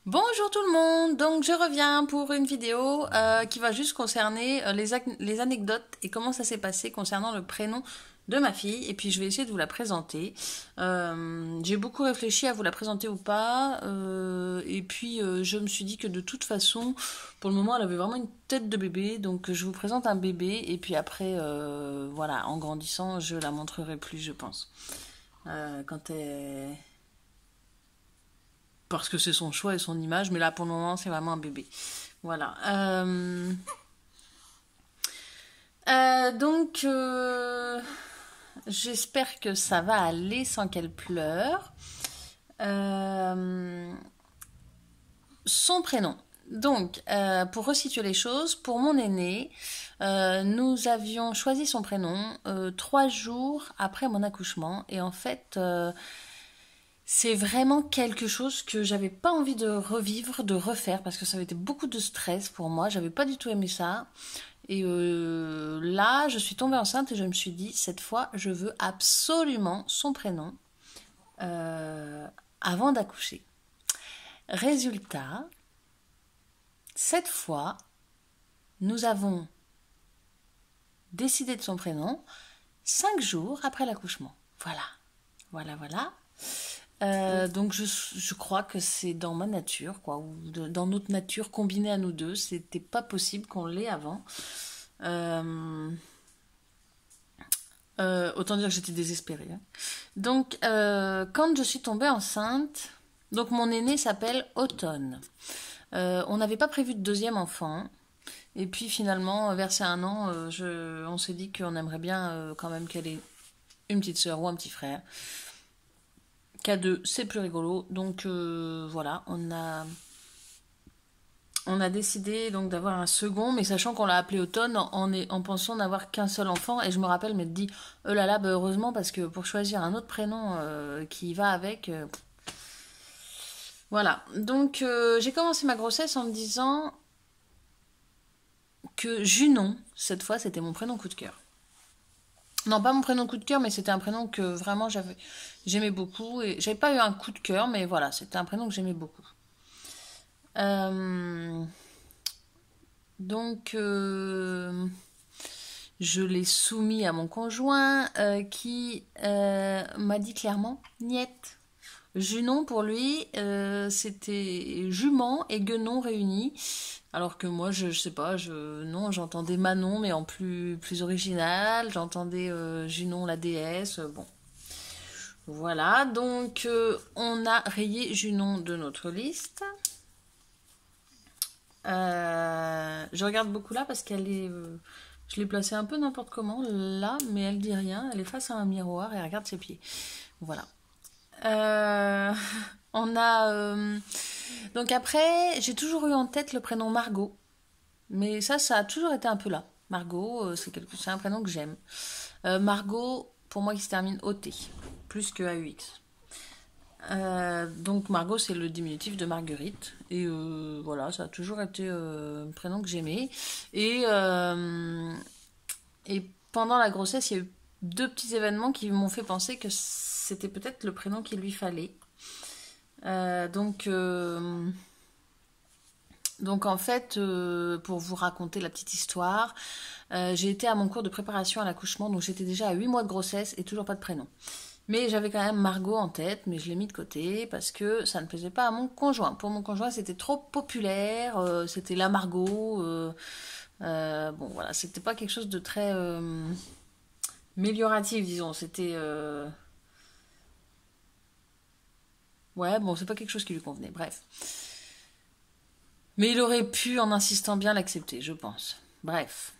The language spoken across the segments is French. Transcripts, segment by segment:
Bonjour tout le monde, donc je reviens pour une vidéo qui va juste concerner les anecdotes et comment ça s'est passé concernant le prénom de ma fille, et puis je vais essayer de vous la présenter. J'ai beaucoup réfléchi à vous la présenter ou pas, et puis je me suis dit que de toute façon, pour le moment elle avait vraiment une tête de bébé, donc je vous présente un bébé, et puis après, voilà, en grandissant je la montrerai plus je pense. Quand elle parce que c'est son choix et son image, mais là pour le moment c'est vraiment un bébé. Voilà. Donc j'espère que ça va aller sans qu'elle pleure. Euh, Son prénom. Donc, pour resituer les choses, pour mon aîné, nous avions choisi son prénom 3 jours après mon accouchement. Et en fait, c'est vraiment quelque chose que j'avais pas envie de revivre, de refaire, parce que ça avait été beaucoup de stress pour moi. J'avais pas du tout aimé ça. Et là, je suis tombée enceinte et je me suis dit, cette fois, je veux absolument son prénom euh, avant d'accoucher. Résultat, cette fois, nous avons décidé de son prénom 5 jours après l'accouchement. Voilà, voilà, voilà. Donc je crois que c'est dans ma nature, quoi, ou dans notre nature combinée à nous deux. C'était pas possible qu'on l'ait avant. Euh, Autant dire que j'étais désespérée, hein. Donc quand je suis tombée enceinte, donc mon aîné s'appelle Automne. On n'avait pas prévu de deuxième enfant. Et puis finalement, vers ces 1 an, on s'est dit qu'on aimerait bien quand même qu'elle ait une petite sœur ou un petit frère. K2, c'est plus rigolo. Donc voilà, on a décidé donc d'avoir un second, mais sachant qu'on l'a appelé Automne en pensant n'avoir qu'un seul enfant. Et je me rappelle m'être dit, oh là là, bah heureusement, parce que pour choisir un autre prénom qui va avec. Voilà. Donc j'ai commencé ma grossesse en me disant que Junon, cette fois, c'était mon prénom coup de cœur. Non, pas mon prénom coup de cœur, mais c'était un prénom que vraiment j'aimais beaucoup. Et j'avais pas eu un coup de cœur, mais voilà, c'était un prénom que j'aimais beaucoup. Euh, donc, je l'ai soumis à mon conjoint qui m'a dit clairement Niette. Junon pour lui, c'était jument et guenon réunis. Alors que moi, je sais pas, non, j'entendais Manon, mais en plus original. J'entendais Junon la déesse. Bon, voilà. Donc, on a rayé Junon de notre liste. Je regarde beaucoup là parce qu'elle est. Je l'ai placée un peu n'importe comment là, mais elle dit rien. Elle est face à un miroir et elle regarde ses pieds. Voilà. Euh, on a. Donc après, j'ai toujours eu en tête le prénom Margot. Mais ça a toujours été un peu là. Margot, c'est un prénom que j'aime. Margot, pour moi, qui se termine OT, plus que AUX. Donc Margot, c'est le diminutif de Marguerite. Et voilà, ça a toujours été un prénom que j'aimais. Et, euh, et pendant la grossesse, il y a eu 2 petits événements qui m'ont fait penser que c'était peut-être le prénom qu'il lui fallait. Euh, donc, euh, donc en fait, pour vous raconter la petite histoire, j'ai été à mon cours de préparation à l'accouchement, donc j'étais déjà à 8 mois de grossesse et toujours pas de prénom. Mais j'avais quand même Margot en tête, mais je l'ai mis de côté parce que ça ne plaisait pas à mon conjoint. Pour mon conjoint, c'était trop populaire, c'était la Margot. Bon, voilà, c'était pas quelque chose de très amélioratif, disons. C'était. Ouais, bon, c'est pas quelque chose qui lui convenait, bref. Mais il aurait pu, en insistant bien, l'accepter, je pense. Bref.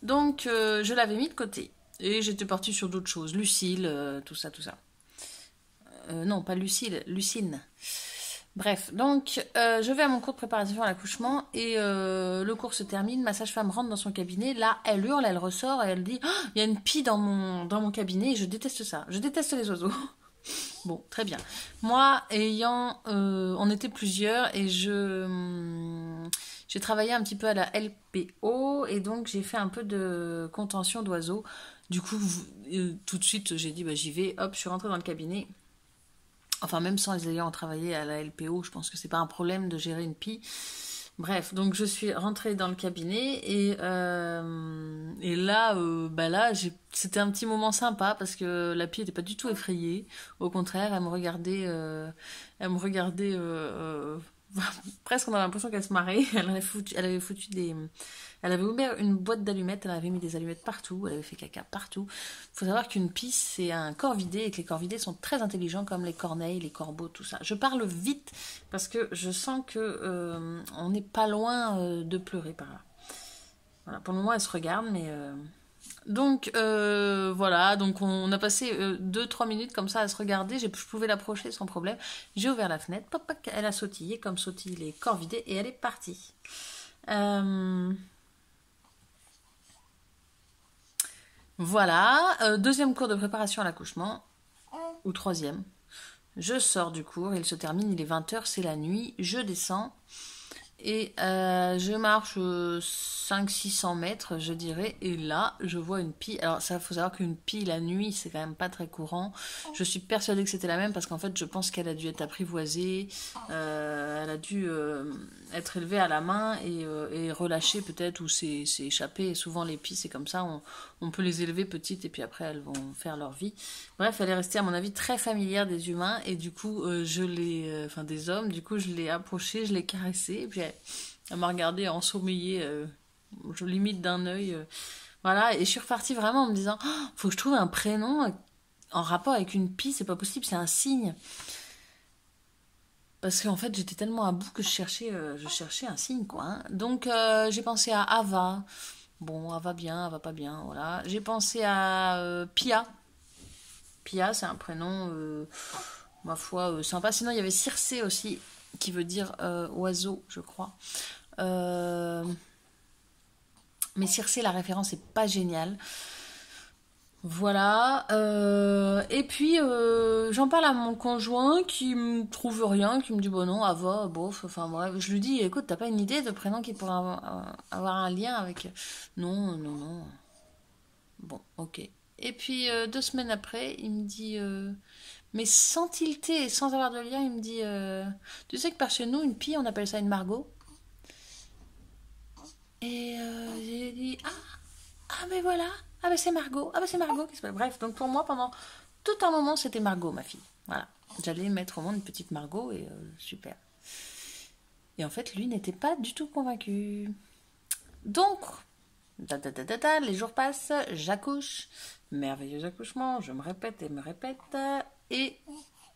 Donc, je l'avais mis de côté. Et j'étais partie sur d'autres choses. Lucille, tout ça, tout ça. Non, pas Lucille, Lucine. Bref, donc je vais à mon cours de préparation à l'accouchement et le cours se termine, ma sage-femme rentre dans son cabinet, là elle hurle, elle ressort et elle dit oh, il y a une pie dans mon cabinet et je déteste ça, je déteste les oiseaux. Bon, très bien. Moi, on était plusieurs et j'ai travaillé un petit peu à la LPO et donc j'ai fait un peu de contention d'oiseaux. Du coup, tout de suite, j'ai dit bah j'y vais. Hop, je suis rentrée dans le cabinet. Enfin, même sans les ayant travaillé à la LPO, je pense que c'est pas un problème de gérer une pie. Bref, donc je suis rentrée dans le cabinet et là, c'était un petit moment sympa parce que la pie n'était pas du tout effrayée. Au contraire, presque on avait l'impression qu'elle se marrait. Elle avait ouvert une boîte d'allumettes, elle avait mis des allumettes partout, elle avait fait caca partout. Il faut savoir qu'une pie, c'est un corvidé et que les corvidés sont très intelligents comme les corneilles, les corbeaux, tout ça. Je parle vite parce que je sens que on n'est pas loin de pleurer par là. Voilà, pour le moment, elle se regarde, mais... Donc voilà, donc on a passé 2-3 minutes comme ça à se regarder, je pouvais l'approcher sans problème. J'ai ouvert la fenêtre, pop, pop, elle a sautillé comme sautillent les corvidés et elle est partie. Voilà, deuxième cours de préparation à l'accouchement, ou troisième. Je sors du cours, il se termine, il est 20h, c'est la nuit, je descends et je marche 500-600 mètres, je dirais, et là, je vois une pie. Alors, ça, faut savoir qu'une pie la nuit, c'est quand même pas très courant. Je suis persuadée que c'était la même parce qu'en fait, je pense qu'elle a dû être apprivoisée, elle a dû être élevée à la main et relâchée peut-être ou s'est échappée. Et souvent, les pies, c'est comme ça, on peut les élever petites et puis après, elles vont faire leur vie. Bref, elle est restée, à mon avis, très familière des humains et du coup, enfin des hommes, du coup, je l'ai approchée, je l'ai caressée et puis elle m'a regardée ensommeillée, je limite d'un œil. Voilà, et je suis repartie vraiment en me disant, oh, faut que je trouve un prénom en rapport avec une pie, c'est pas possible, c'est un signe. Parce qu'en fait, j'étais tellement à bout que je cherchais un signe, quoi. Hein. Donc, j'ai pensé à Ava. Bon, Ava bien, Ava pas bien, voilà. J'ai pensé à Pia. Pia, c'est un prénom, ma foi, sympa. Sinon, il y avait Circé aussi, qui veut dire oiseau, je crois. Mais Circé, la référence est pas géniale. Voilà. Et puis, j'en parle à mon conjoint qui me trouve rien, qui me dit, bon non, Ava, bof, enfin bref. Je lui dis, écoute, t'as pas une idée de prénom qui pourrait avoir un lien avec... Non, non, non. Bon, ok. Et puis, 2 semaines après, il me dit... mais sans tilter et sans avoir de lien, il me dit... tu sais que par chez nous, une pie, on appelle ça une Margot. Et j'ai dit... Ah, mais voilà. Ah, mais c'est Margot. Ah, mais c'est Margot. Bref, donc pour moi, pendant tout un moment, c'était Margot, ma fille. Voilà. J'allais mettre au monde une petite Margot et super. Et en fait, lui n'était pas du tout convaincu. Donc, les jours passent, j'accouche. Merveilleux accouchement, je me répète et me répète. Et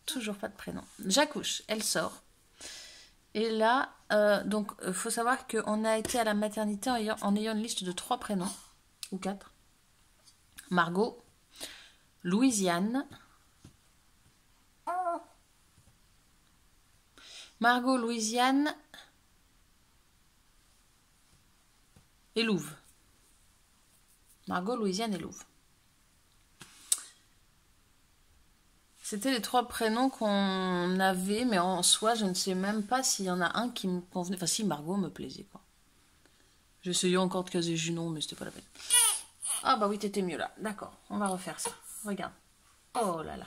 toujours pas de prénom. J'accouche, elle sort. Et là, donc, faut savoir qu'on a été à la maternité en ayant une liste de 3 prénoms, ou 4. Margot, Louisiane, et Louve. Margot, Louisiane et Louve. C'était les 3 prénoms qu'on avait, mais en soi, je ne sais même pas s'il y en a un qui me convenait. Enfin, si Margot me plaisait, quoi. J'essayais encore de caser Junon, mais c'était pas la peine. Ah bah oui, t'étais mieux là. D'accord, on va refaire ça. Regarde. Oh là là.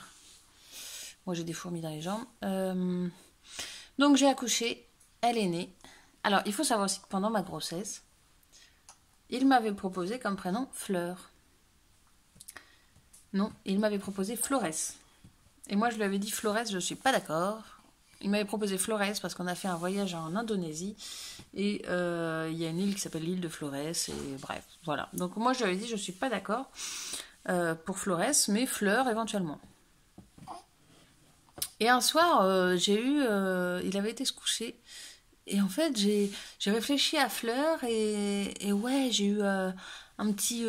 Moi, j'ai des fourmis dans les jambes. Donc, j'ai accouché. Elle est née. Alors, il faut savoir aussi que pendant ma grossesse, il m'avait proposé comme prénom Fleur. Non, il m'avait proposé Flores. Et moi, je lui avais dit Flores, je ne suis pas d'accord. Il m'avait proposé Flores parce qu'on a fait un voyage en Indonésie. Et il y a une île qui s'appelle l'île de Flores. Et bref, voilà. Donc moi, je lui avais dit, je ne suis pas d'accord pour Flores, mais Fleur éventuellement. Et un soir, il avait été se coucher. Et en fait, j'ai réfléchi à Fleur et ouais, j'ai eu un petit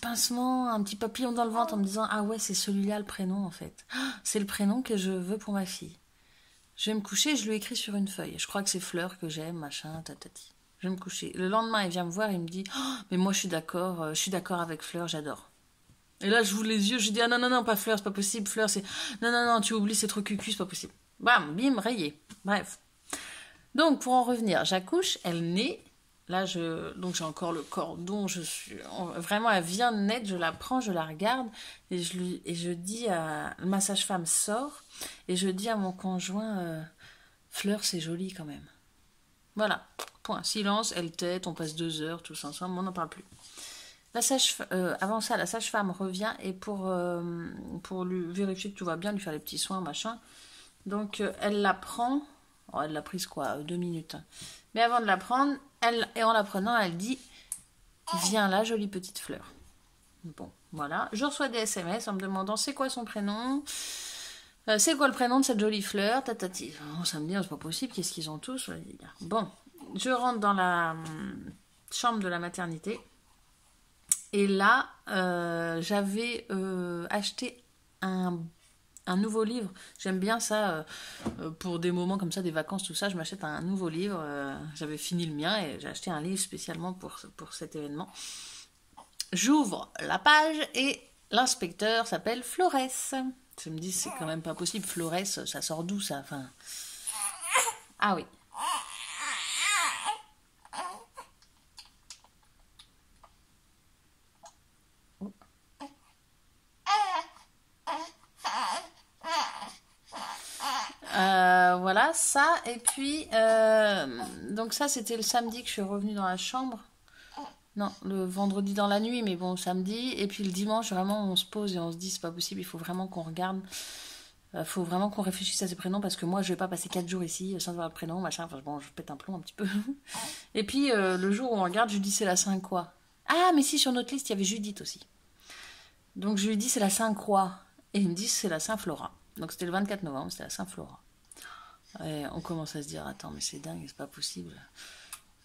pincement, un petit papillon dans le ventre en me disant, ah ouais, c'est celui-là le prénom en fait. C'est le prénom que je veux pour ma fille. Je vais me coucher, je lui écris sur une feuille. Je crois que c'est Fleur que j'aime, machin, tatati. Je vais me coucher. Le lendemain, il vient me voir et il me dit, oh, mais moi je suis d'accord avec Fleur, j'adore. Et là, je j'ouvre les yeux, je dis, ah non, non, non, pas Fleur, c'est pas possible. Fleur, c'est, non, non, non, tu oublies, c'est trop cucu, c'est pas possible. Bam, bim, rayé. Bref. Donc, pour en revenir, j'accouche, elle naît, Là, donc j'ai encore le cordon. Vraiment, elle vient de naître. Je la prends, je la regarde et je dis à ma sage-femme sort et je dis à mon conjoint Fleur, c'est joli quand même. Voilà. Point. Silence. Elle tète. On passe 2 heures tous ensemble. On n'en parle plus. Avant ça, la sage-femme revient et pour lui vérifier que tout va bien, lui faire les petits soins, machin. Donc elle la prend. Oh, elle l'a prise quoi, 2 minutes. Mais avant de la prendre, et en la prenant, elle dit viens là, jolie petite fleur. Bon, voilà. Je reçois des SMS en me demandant c'est quoi son prénom, c'est quoi le prénom de cette jolie fleur, tatati. Oh, ça me dit, c'est pas possible, qu'est-ce qu'ils ont tous. Bon, je rentre dans la chambre de la maternité. Et là, j'avais acheté un nouveau livre. J'aime bien ça pour des moments comme ça, des vacances, tout ça. Je m'achète un nouveau livre. J'avais fini le mien et j'ai acheté un livre spécialement pour cet événement. J'ouvre la page et l'inspecteur s'appelle Flores. Je me dis, c'est quand même pas possible. Flores, ça sort d'où ça? Enfin... Ah oui. Voilà, ça. Et puis, donc ça, c'était le samedi que je suis revenue dans la chambre. Non, le vendredi dans la nuit, mais bon, samedi. Et puis le dimanche, vraiment, on se pose et on se dit, c'est pas possible, il faut vraiment qu'on regarde. Il faut vraiment qu'on réfléchisse à ces prénoms parce que moi, je vais pas passer 4 jours ici sans avoir le prénom, machin. Enfin, bon, je pète un plomb un petit peu. Et puis, le jour où on regarde, je lui dis, c'est la Saint-Croix. Ah, mais si, sur notre liste, il y avait Judith aussi. Donc, je lui dis, c'est la Saint-Croix. Et il me dit, c'est la Saint-Flora. Donc, c'était le 24 novembre, c'était la Saint-Flora. Et on commence à se dire, attends, mais c'est dingue, c'est pas possible.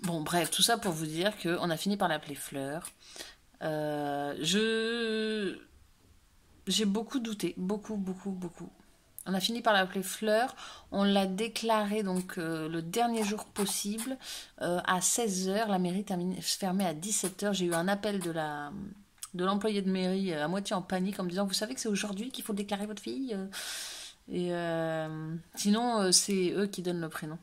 Bon, bref, tout ça pour vous dire qu'on a fini par l'appeler Fleur. J'ai beaucoup douté, beaucoup, beaucoup, beaucoup. On a fini par l'appeler Fleur. On l'a déclaré donc le dernier jour possible à 16h. La mairie fermée à 17h. J'ai eu un appel de l'employé de mairie à moitié en panique en me disant, vous savez que c'est aujourd'hui qu'il faut déclarer votre fille et sinon c'est eux qui donnent le prénom.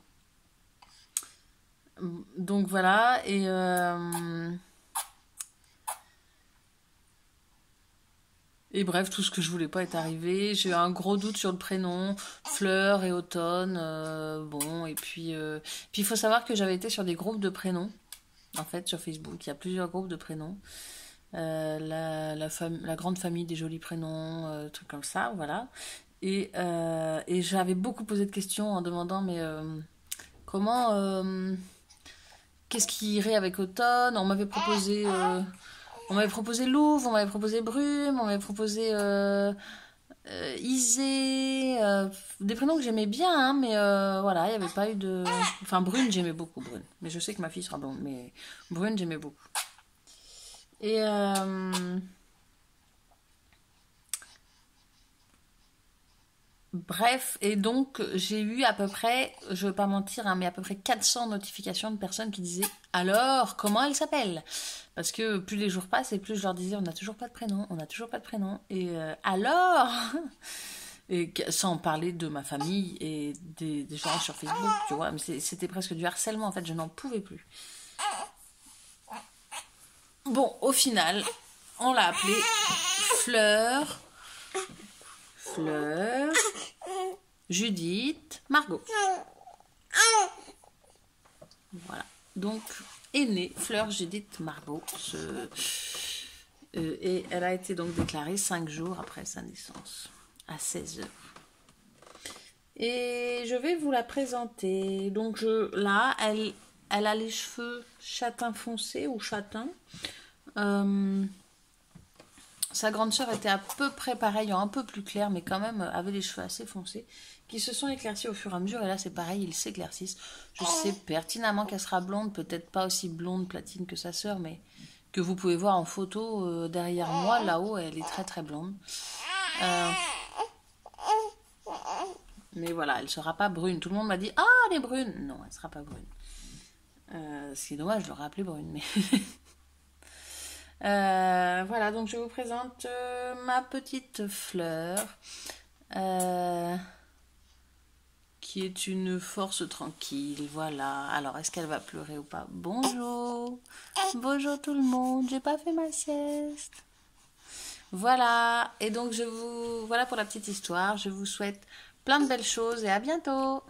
Donc voilà, et bref, tout ce que je voulais pas est arrivé. J'ai eu un gros doute sur le prénom, Fleur et Automne. Bon, et puis il faut savoir que j'avais été sur des groupes de prénoms, en fait, sur Facebook. Il y a plusieurs groupes de prénoms. La grande famille des jolis prénoms, trucs comme ça, voilà. Et j'avais beaucoup posé de questions en demandant, mais comment... qu'est-ce qui irait avec Automne? On m'avait proposé Louvre, on m'avait proposé Brume, on m'avait proposé Isée, des prénoms que j'aimais bien, hein, mais voilà, il n'y avait pas eu de... Enfin, Brune, j'aimais beaucoup Brune. Mais je sais que ma fille sera blonde, mais Brune, j'aimais beaucoup. Et... Bref, et donc j'ai eu à peu près, je ne vais pas mentir, hein, mais à peu près 400 notifications de personnes qui disaient alors, comment elle s'appelle? Parce que plus les jours passent et plus je leur disais on n'a toujours pas de prénom, on n'a toujours pas de prénom. Et alors et sans parler de ma famille et des gens sur Facebook, tu vois, mais c'était presque du harcèlement en fait, je n'en pouvais plus. Bon, au final, on l'a appelée Fleur. Fleur, Judith, Margot. Voilà. Donc, est née Fleur, Judith, Margot. Et elle a été donc déclarée 5 jours après sa naissance, à 16h. Et je vais vous la présenter. Donc, là, elle a les cheveux châtain foncé ou châtain. Sa grande sœur était à peu près pareille, un peu plus claire, mais quand même avait les cheveux assez foncés, qui se sont éclaircis au fur et à mesure. Et là, c'est pareil, ils s'éclaircissent. Je sais pertinemment qu'elle sera blonde, peut-être pas aussi blonde platine que sa sœur, mais que vous pouvez voir en photo derrière moi, là-haut, elle est très très blonde. Mais voilà, elle sera pas brune. Tout le monde m'a dit, ah, elle est brune. Non, elle sera pas brune. C'est dommage, je l'aurais appelée brune, mais... voilà, donc je vous présente ma petite Fleur qui est une force tranquille, voilà. Alors, est-ce qu'elle va pleurer ou pas? Bonjour. Bonjour tout le monde, j'ai pas fait ma sieste. Voilà, et donc voilà pour la petite histoire. Je vous souhaite plein de belles choses et à bientôt.